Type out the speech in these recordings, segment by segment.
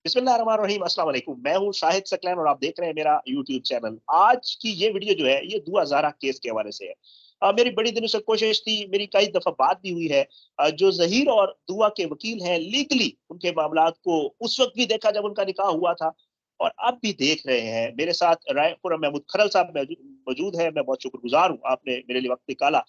बिस्मिल्लाहिर्रहमानिर्रहीम, अस्सलाम वालेकुम। मैं हूँ शाहिद सकलैन और आप देख रहे हैं मेरा यूट्यूब चैनल। आज की ये वीडियो जो है ये दुआ ज़हरा केस के हवाले से है। मेरी बड़ी दिनों से कोशिश थी, मेरी कई दफ़ा बात भी हुई है। जो ज़हीर और दुआ के वकील हैं, लीगली उनके मामलात को उस वक़्त भी देखा जब उनका निकाह हुआ था और अब भी देख रहे हैं। मेरे साथ खुर्रम महमूद खलल साहब मौजूद हैं, मैं बहुत शुक्रगुज़ार हूँ, आपने मेरे लिए वक़्त निकाला।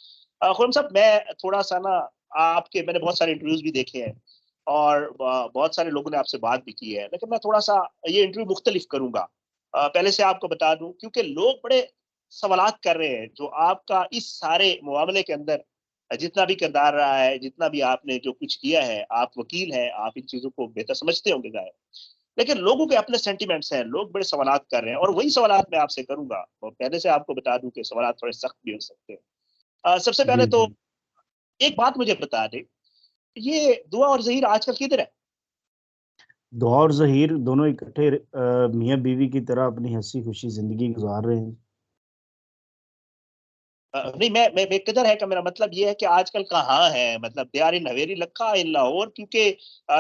खुर्रम साहब, मैं थोड़ा-सा ना आपके मैंने बहुत सारे इंटरव्यूज़ भी देखे हैं और बहुत सारे लोगों ने आपसे बात भी की है, लेकिन मैं थोड़ा-सा ये इंटरव्यू मुख्तलिफ करूँगा। पहले से आपको बता दूँ क्योंकि लोग बड़े सवालात कर रहे हैं, जो आपका इस सारे मामले के अंदर जितना भी किरदार रहा है, जितना भी आपने जो कुछ किया है, आप वकील हैं, आप इन चीज़ों को बेहतर समझते होंगे ज़ाहिर। लेकिन लोगों के अपने सेंटिमेंट्स हैं, लोग बड़े सवालात कर रहे हैं और वही सवालात मैं आपसे करूँगा और पहले से आपको बता दूँ कि सवालात थोड़े सख्त भी हो सकते हैं। सबसे पहले जी, तो जी। एक बात मुझे बता दें, ये दुआ और ज़हीर आजकल किधर है? दुआ और ज़हीर दोनों इकट्ठे मियाँ-बीवी की तरह अपनी हँसी-खुशी ज़िंदगी गुज़ार रहे हैं। नहीं, मैं किधर है का मेरा मतलब ये है कि आजकल कहाँ हैं? मतलब दे आर इन हवेली लखा इन लाहौर, क्योंकि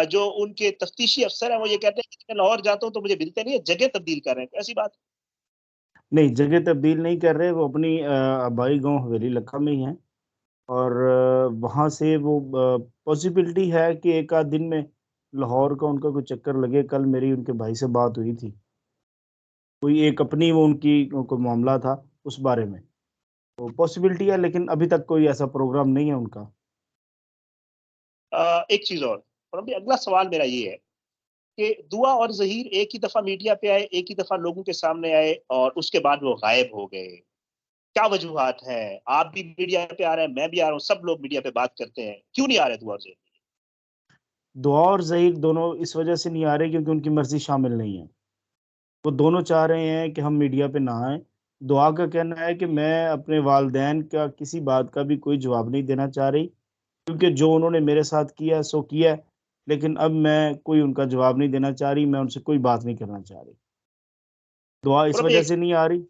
जो उनके तफ्तीशी अफ़सर हैं वो ये कहते हैं कि मैं लाहौर जाता हूँ तो मुझे मिलते नहीं है, जगह तब्दील कर रहे हैं, ऐसी बात? नहीं, जगह तब्दील नहीं कर रहे, वो अपनी आबाई गाँव हवेली लक्का में ही हैं और वहाँ से वो पॉसिबिलिटी है कि एक आध दिन में लाहौर का उनका कोई चक्कर लगे। कल मेरी उनके भाई से बात हुई थी। कोई एक अपनी वो उनकी कोई मामला था उस बारे में। तो पॉसिबिलिटी है लेकिन अभी तक कोई ऐसा प्रोग्राम नहीं है उनका। एक चीज़ और अभी अगला सवाल मेरा ये है कि दुआ और ज़हीर एक ही दफ़ा मीडिया पे आए, एक ही दफ़ा लोगों के सामने आए और उसके बाद वो गायब हो गए। क्या वजूहात हैं? आप भी मीडिया पे आ रहे हैं, मैं भी आ रहा हूँ, सब लोग मीडिया पे बात करते हैं। क्यों नहीं आ रहे दुआ और ज़हीर? दुआ और ज़हीर दोनों इस वजह से नहीं आ रहे क्योंकि उनकी मर्ज़ी शामिल नहीं है। वो दोनों चाह रहे हैं कि हम मीडिया पे ना आएँ। दुआ का कहना है कि मैं अपने वालिदैन का किसी बात का भी कोई जवाब नहीं देना चाह रही, क्योंकि जो उन्होंने मेरे साथ किया सो किया है, लेकिन अब मैं कोई उनका जवाब नहीं देना चाह रही, मैं उनसे कोई बात नहीं करना चाह रही। दुआ इस और अभी वजह एक से नहीं आ रही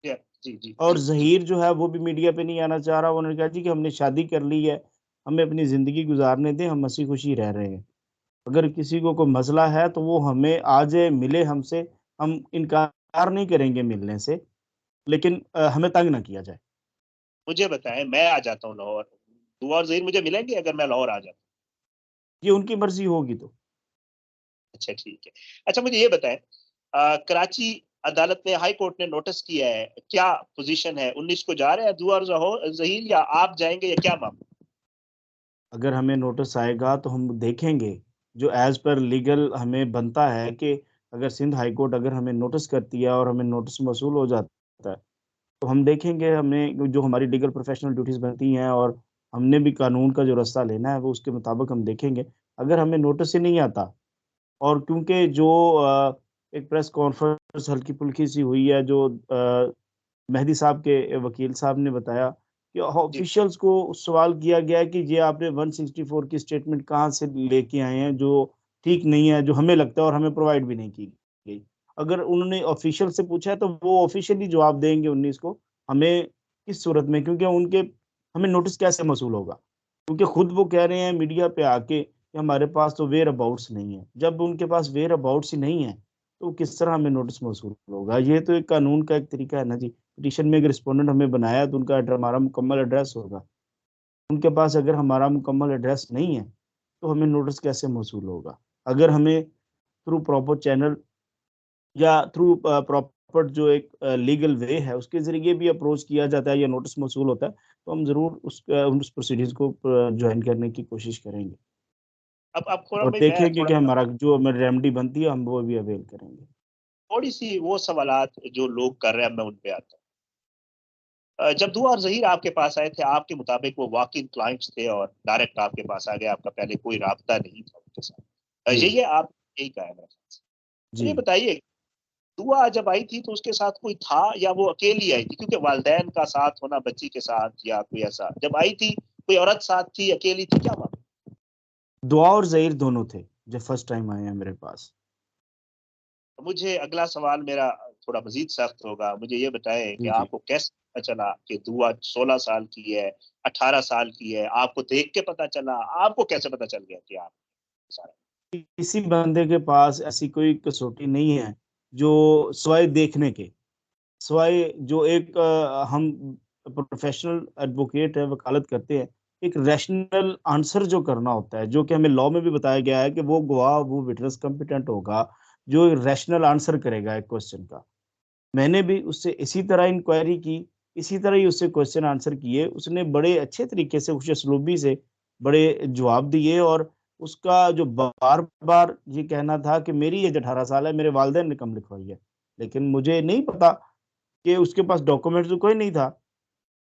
जी, जी, जी, और जी, जी। ज़हीर जो है वो भी मीडिया पे नहीं आना चाह रहा। उन्होंने कहा जी कि हमने शादी कर ली है, हमें अपनी ज़िंदगी गुज़ारने दें, हम हँसी-खुशी रह रहे हैं। अगर किसी को कोई मसला है तो वो हमें आ जाए, मिले हमसे, हम इनकार नहीं करेंगे मिलने से, लेकिन हमें तंग ना किया जाए। मुझे बताएँ, मैं आ जाता हूँ लाहौर, दुआ और ज़हीर मुझे मिलेंगे अगर मैं लाहौर आ जाता हूँ? ये उनकी मर्ज़ी होगी तो। अच्छा, ठीक है। अच्छा, मुझे ये बताएँ, कराची अदालत ने हाई कोर्ट ने नोटिस किया है, क्या पोज़ीशन है? 19 को जा रहे हैं दुआ और ज़हीर, या आप जाएँगे या क्या मामला? अगर हमें नोटिस आएगा तो हम देखेंगे, जो एज़ पर लीगल हमें बनता है कि अगर सिंध हाई कोर्ट अगर हमें नोटिस करती है और हमें नोटिस मौसूल हो जाता है, तो हम देखेंगे हमें जो हमारी लीगल प्रोफ़ेशनल ड्यूटीज़ बनती हैं और हमने भी कानून का जो रास्ता लेना है, वो उसके मुताबिक हम देखेंगे। अगर हमें नोटिस ही नहीं आता और क्योंकि जो एक प्रेस कॉन्फ्रेंस हल्की-फुल्की सी हुई है जो मेहदी साहब के वकील साहब ने बताया कि जी, ऑफिशियल्स को सवाल किया गया है कि ये आपने 164 की स्टेटमेंट कहाँ से लेके आए हैं जो ठीक नहीं है, जो हमें लगता है और हमें प्रोवाइड भी नहीं की गई। अगर उन्होंने ऑफिशियल से पूछा है तो वो ऑफिशियली जवाब देंगे 19 को, हमें किस सूरत में क्योंकि उनके हमें नोटिस कैसे मौसूल होगा? क्योंकि खुद वो कह रहे हैं मीडिया पे आके कि हमारे पास तो वेयर अबाउट्स नहीं है। जब उनके पास वेयर अबाउट्स ही नहीं है, तो किस तरह हमें नोटिस मौसूल होगा? ये तो एक कानून का एक तरीका है ना जी। पिटीशन में एक रिस्पोंडेंट हमें बनाया तो उनका हमारा मुकम्मल एड्रेस होगा। उनके पास अगर हमारा मुकम्मल एड्रेस नहीं है, तो हमें नोटिस कैसे मौसूल होगा? अगर हमें थ्रू प्रॉपर चैनल या थ्रू प्रॉपर जो एक लीगल वे है, उसके ज़रिए भी अप्रोच किया जाता है या नोटिस मौसूल होता है, तो हम ज़रूर उस प्रोसीडिंग्स को जॉइन करने की कोशिश करेंगे अब खुरम और भाई मैं देखेंगे कि थोड़ा हमारा जो हमें रेमेडी बनती है, हम वो भी अवेल करेंगे। थोड़ी-सी वो सवालात जो लोग कर रहे हैं, मैं उन पे आता हूँ। जब दुआ और ज़हीर आपके पास आए थे, आपके मुताबिक वो वॉक इन क्लाइंट्स थे और डायरेक्ट आपके पास आ गए, आपका पहले कोई राब्ता नहीं था उनके साथ। जी, यही है, आप यही कहा है मेरे ख्याल से। तो जी। ये बताइए, दुआ जब आई थी तो उसके साथ कोई था या वो अकेली आई थी? क्योंकि वालिदैन का साथ होना बच्ची के साथ या कोई ऐसा, जब आई थी कोई औरत साथ थी, अकेली थी, क्या मामला? दुआ और ज़हीर दोनों थे, जब फर्स्ट टाइम आए हैं मेरे पास। मुझे अगला सवाल मेरा थोड़ा मज़ीद सख्त होगा। मुझे ये बताएँ कि जी, जी। आपको कैसे पता चला कि दुआ 16 साल की है, 18 साल की है? आपको देख के पता चला? आपको कैसे पता चल गया कि आप सारा? किसी बंदे के पास ऐसी कोई कसौटी नहीं है जो सिवाय देखने के, सिवाय जो एक हम प्रोफेशनल एडवोकेट है, वकालत करते हैं, एक रैशनल आंसर जो करना होता है, जो कि हमें लॉ में भी बताया गया है कि वो गवाह, वो विटनेस कॉम्पिटेंट होगा जो रैशनल आंसर करेगा एक क्वेश्चन का। मैंने भी उससे इसी तरह इंक्वायरी की, इसी तरह ही उससे क्वेश्चन आंसर किए। उसने बड़े अच्छे तरीके से, खुश उसलूबी से बड़े जवाब दिए, और उसका जो बार-बार ये कहना था कि मेरी एज 18 साल है, मेरे वालिदैन ने कम लिखवाई है। लेकिन मुझे नहीं पता कि उसके पास डॉक्यूमेंट तो कोई नहीं था।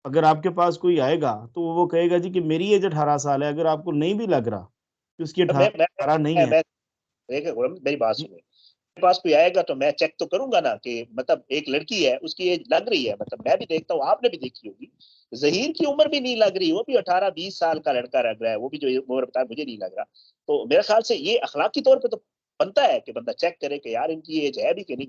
अगर आपके पास कोई आएगा तो वो कहेगा जी कि मेरी एज 18 साल है, अगर आपको नहीं भी लग रहा कि उसकी तो मैं 18 नहीं है। मैं देखिए मेरी बात जी, सुनिए, मेरे पास कोई आएगा तो मैं चेक तो करूंगा ना कि मतलब एक लड़की है उसकी एज लग रही है, मतलब मैं भी देखता हूँ, आपने भी देखी होगी। जहीर की उम्र भी नहीं लग रही, वो भी 18-20 साल का लड़का लग रहा है, वो भी जो उम्र बताया मुझे नहीं लग रहा। तो मेरे ख्याल से ये अखलाकी तौर पे तो बनता है कि बंदा चेक करे कि यार इनकी एज है भी कि नहीं।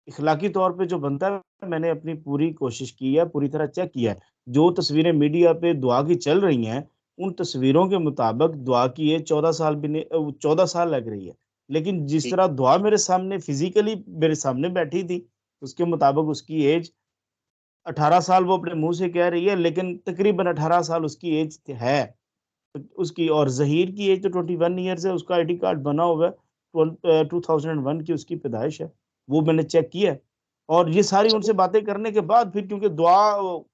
इखलाकी तौर पे जो बनता है, मैंने अपनी पूरी कोशिश की है, पूरी तरह चेक किया है। जो तस्वीरें मीडिया पे दुआ की चल रही हैं, उन तस्वीरों के मुताबिक दुआ की एज 14 साल भी नहीं, 14 साल लग रही है। लेकिन जिस ठीक। तरह दुआ मेरे सामने फिज़िकली मेरे सामने बैठी थी, उसके मुताबिक उसकी एज 18 साल वो अपने मुँह से कह रही है, लेकिन तकरीबन 18 साल उसकी एज है। उसकी, और ज़हीर की एज तो 21 ईयर्स है, उसका आईडी कार्ड बना हुआ है, 2001 की उसकी पैदाइश है, वो मैंने चेक किया है। और ये सारी अच्छा उनसे बातें करने के बाद फिर, क्योंकि दुआ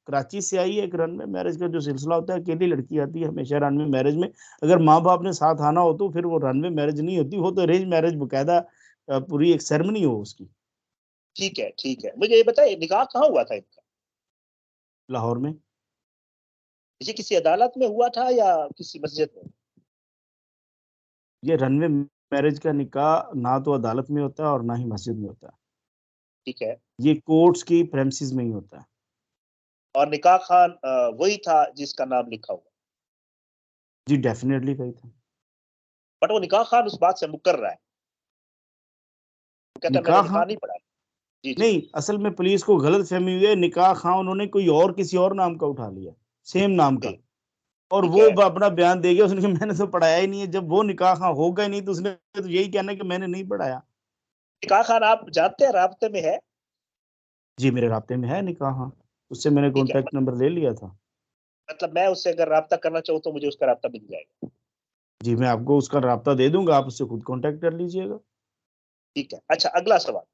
कराची से आई है, एक रनवे मैरिज का जो सिलसिला होता है, अकेली लड़की आती है हमेशा रनवे मैरिज में। अगर माँ-बाप ने साथ आना हो तो फिर वो रनवे मैरिज नहीं होती, वो तो अरेंज मैरिज बाकायदा पूरी एक सेरेमनी हो उसकी, ठीक है, ठीक है, मुझे ये बताइए निकाह कहाँ हुआ था इनका? लाहौर में। ये किसी अदालत में हुआ था या किसी मस्जिद में? ये रनवे मैरिज का निकाह ना तो अदालत में होता है और ना ही मस्जिद में होता है। ठीक है। ये कोर्ट्स की प्रेमिसेस में ही होता है। और निकाह खान वही था जिसका नाम लिखा हुआ? जी, डेफ़िनेटली वही था। बट वो निकाह खान उस बात से मुकर रहा है, वो कहता है मैंने निकाह ख़ां निकाह नहीं पढ़ा है। जी जी। नहीं, असल में पुलिस को गलतफ़हमी हुई है, निकाह ख़ां उन्होंने कोई और किसी और नाम का उठा लिया, सेम नाम का। ठीक। और ठीक वो है। ब अपना बयान दे गया, उसने कहा मैंने तो पढ़ाया ही नहीं है, जब वो निकाह ख़ां होगा ही नहीं तो उसने तो यही कहना है कि मैंने नहीं पढ़ाया। निकाह खान आप जानते हैं, राब्ते में है? जी, मेरे राब्ते में है निकाह हाँ, उससे मैंने ठीक है, कॉन्टैक्ट नंबर ले लिया था। मतलब मैं उससे अगर राब्ता करना चाहूँ तो मुझे उसका राब्ता मिल जाएगा? जी, मैं आपको उसका राब्ता दे दूँगा, आप उससे खुद कॉन्टैक्ट कर लीजिएगा। ठीक है। अच्छा, अगला सवाल,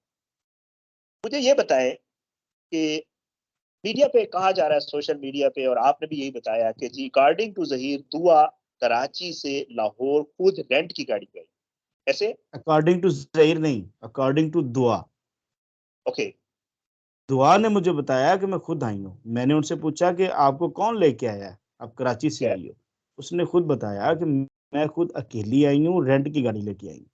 मुझे ये बताएं कि मीडिया पे कहा जा रहा है, सोशल मीडिया पे, और आपने भी यही बताया कि जी अकॉर्डिंग टू ज़हीर दुआ कराची से लाहौर खुद रेंट की गाड़ी पे आई। ऐसे? अकॉर्डिंग टू ज़हीर नहीं, अकॉर्डिंग टू दुआ। ओके। दुआ ने मुझे बताया कि मैं खुद आई हूँ। मैंने उनसे पूछा कि आपको कौन लेके आया है? आप कराची ठीक से है। आई हो। उसने खुद बताया कि मैं खुद अकेली आई हूँ, रेंट की गाड़ी लेके आई हूँ।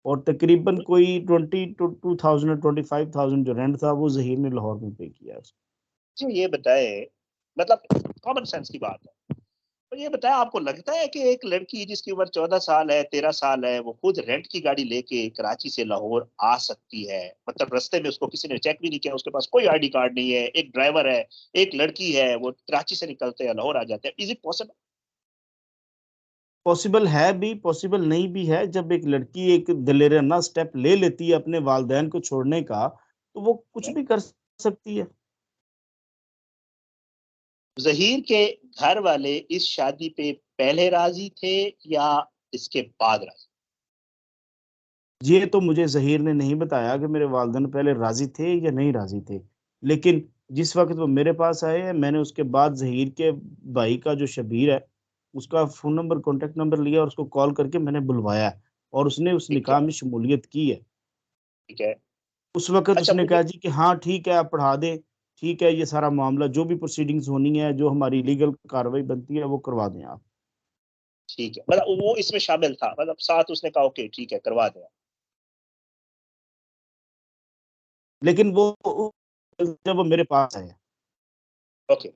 और तकरीबन कोई 20 टू 2000 25,000 जो रेंट था वो ज़हीर ने लाहौर में पे किया है। मुझे ये बताएं, मतलब कॉमन सेंस की बात है, तो ये बताएं आपको लगता है कि एक लड़की जिसकी उम्र 14 साल है, 13 साल है, वो खुद रेंट की गाड़ी लेके कराची से लाहौर आ सकती है? मतलब रास्ते में उसको किसी ने चेक भी नहीं किया, उसके पास कोई आईडी कार्ड नहीं है, एक ड्राइवर है, एक लड़की है, वो कराची से निकलते हैं लाहौर आ जाते हैं, इज इट पॉसिबल? पॉसिबल है भी, पॉसिबल नहीं भी है। जब एक लड़की एक दिलेराना स्टेप ले लेती है अपने वालिदैन को छोड़ने का, तो वो कुछ भी कर सकती है। ज़हीर के घर वाले इस शादी पे पहले राजी थे या इसके बाद राजी? ये तो मुझे ज़हीर ने नहीं बताया कि मेरे वालिदैन पहले राज़ी थे या नहीं राज़ी थे। लेकिन जिस वक़्त वो मेरे पास आए हैं, मैंने उसके बाद ज़हीर के भाई का जो शब्बीर है, उसका फ़ोन नंबर, कॉन्टैक्ट नंबर लिया और उसको कॉल करके मैंने बुलवाया और उसने उस ठीक है। निकाह में शमूलियत की है। ठीक है। उस वक़्त अच्छा उसने मुझे, कहा जी कि हाँ, ठीक है, आप पढ़ा दें, ठीक है, ये सारा मामला जो भी प्रोसीडिंग्स होनी है, जो हमारी लीगल कार्रवाई बनती है, वो करवा दें आप। ठीक है, मतलब वो इसमें शामिल था, मतलब साथ उसने कहा ओके ठीक है करवा दें। लेकिन वो जब वो मेरे पास आया, ओके।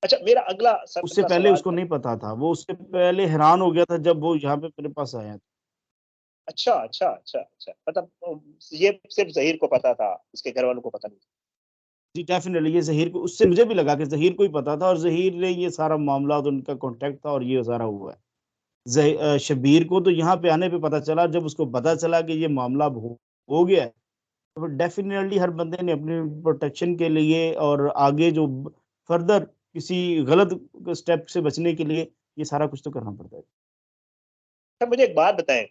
अच्छा, मेरा अगला उससे अगला पहले सवाल उसको था। नहीं पता था। वो उससे पहले हैरान हो गया था जब वो यहाँ पे मेरे पास आया। अच्छा अच्छा अच्छा अच्छा, मतलब ये सिर्फ ज़हीर को पता था, इसके घर वालों को पता नहीं? जी, डेफ़िनिटली ये ज़हीर को, उससे मुझे भी लगा कि ज़हीर को ही पता था और ज़हीर ने ये सारा मामला तो उनका कॉन्टैक्ट था और ये सारा हुआ है। शबीर को तो यहाँ पे आने पे पता चला, जब उसको पता चला कि ये मामला हो गया है, तो डेफिनेटली हर बंदे ने अपनी प्रोटेक्शन के लिए और आगे जो फर्दर किसी गलत स्टेप से बचने के लिए ये सारा कुछ तो करना पड़ता है। सर मुझे एक बात बताएं,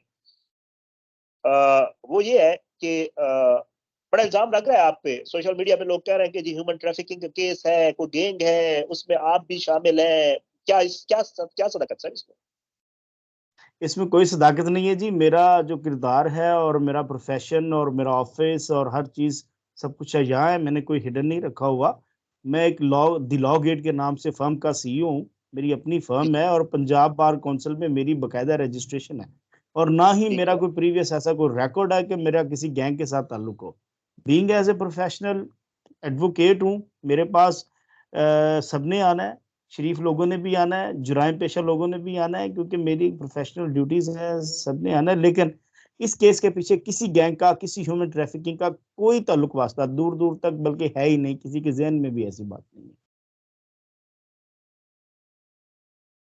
वो ये है कि बड़ा इल्जाम लग रहा है आप पे, सोशल मीडिया पे लोग कह रहे हैं कि जी ह्यूमन ट्रैफिकिंग का केस है, कोई गैंग है, उसमें आप भी शामिल हैं, क्या सदाकत सर इसमें? इसमें कोई सदाकत नहीं है जी, मेरा जो किरदार है और मेरा प्रोफेशन और मेरा ऑफिस और हर चीज़ सब कुछ है यहाँ है, मैंने कोई हिडन नहीं रखा हुआ। मैं एक लॉ गेट के नाम से फर्म का सीईओ हूँ, मेरी अपनी जी फर्म जी, है और पंजाब बार काउंसिल में मेरी बाकायदा रजिस्ट्रेशन है। और ना ही ठीक मेरा है। कोई प्रीवियस ऐसा कोई रिकॉर्ड है कि मेरा किसी गैंग के साथ ताल्लुक हो। Being as a professional advocate हूँ, मेरे पास सबने आना है, शरीफ लोगों ने भी आना है, जुराइम पेशा लोगों ने भी आना है, क्योंकि मेरी प्रोफेशनल ड्यूटीज़ हैं, सबने आना है। लेकिन इस केस के पीछे किसी गैंग का, किसी ह्यूमन ट्रैफिकिंग का कोई ताल्लुक वास्ता दूर-दूर तक बल्कि है ही नहीं, किसी के ज़हन में भी ऐसी बात नहीं।